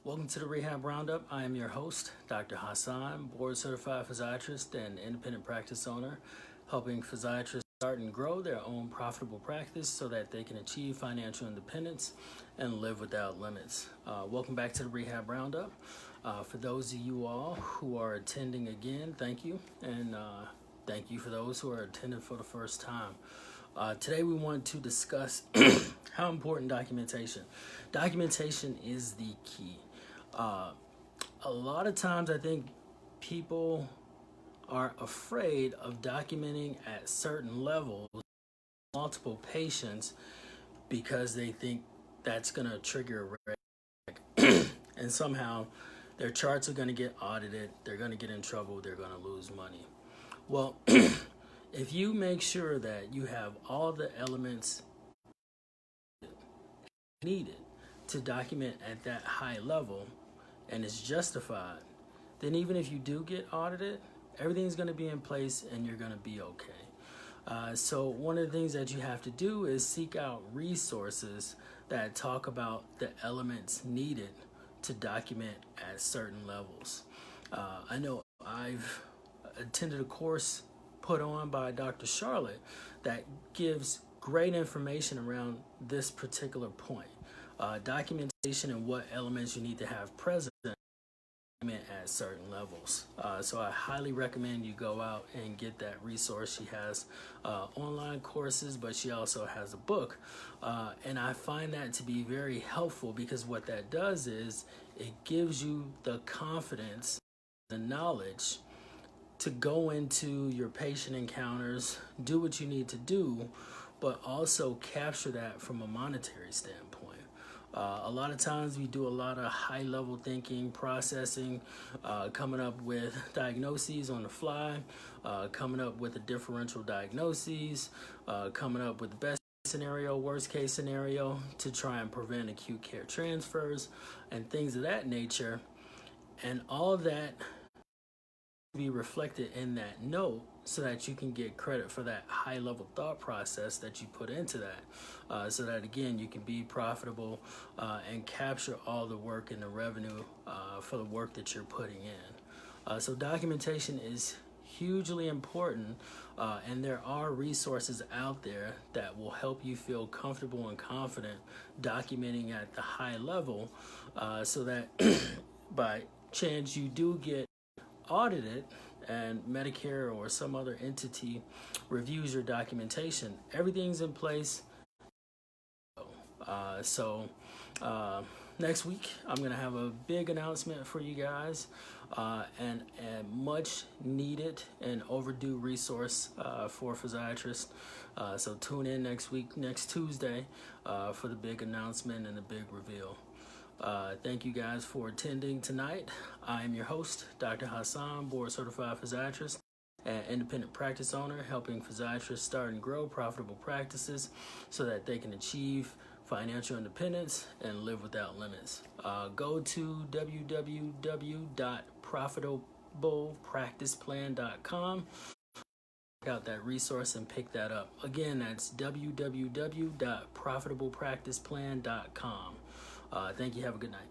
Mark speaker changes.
Speaker 1: Welcome to the Rehab Roundup. I am your host, Dr. Hassan, board certified physiatrist and independent practice owner, helping physiatrists start and grow their own profitable practice so that they can achieve financial independence and live without limits. Welcome back to the Rehab Roundup. For those of you all who are attending again, thank you. And thank you for those who are attending for the first time. Today we want to discuss how important documentation is the key. A lot of times I think people are afraid of documenting at certain levels multiple patients because they think that's going to trigger a red flag. And somehow their charts are going to get audited, they're going to get in trouble, they're going to lose money. Well, if you make sure that you have all the elements needed to document at that high level and it's justified, then even if you do get audited, everything's going to be in place and you're going to be okay. So one of the things that you have to do is seek out resources that talk about the elements needed to document at certain levels. I know I've attended a course put on by Dr. Charlotte that gives great information around this particular point. Documentation and what elements you need to have present at certain levels. So I highly recommend you go out and get that resource. She has online courses, but she also has a book. And I find that to be very helpful because what that does is it gives you the confidence, the knowledge to go into your patient encounters, do what you need to do, but also capture that from a monetary standpoint. A lot of times we do a lot of high-level thinking, processing, coming up with diagnoses on the fly, coming up with a differential diagnoses, coming up with the best scenario, worst case scenario to try and prevent acute care transfers and things of that nature. And all of that be reflected in that note so that you can get credit for that high level thought process that you put into that, so that again you can be profitable and capture all the work and the revenue for the work that you're putting in. So documentation is hugely important, and there are resources out there that will help you feel comfortable and confident documenting at the high level, so that by chance you do get audited and Medicare or some other entity reviews your documentation, everything's in place. Next week I'm going to have a big announcement for you guys, and a much needed and overdue resource for physiatrists. So tune in next week, next Tuesday, for the big announcement and the big reveal. Thank you guys for attending tonight. I am your host, Dr. Hassan, board certified physiatrist and independent practice owner, helping physiatrists start and grow profitable practices so that they can achieve financial independence and live without limits. Go to www.profitablepracticeplan.com. Check out that resource and pick that up. Again, that's www.profitablepracticeplan.com. Thank you. Have a good night.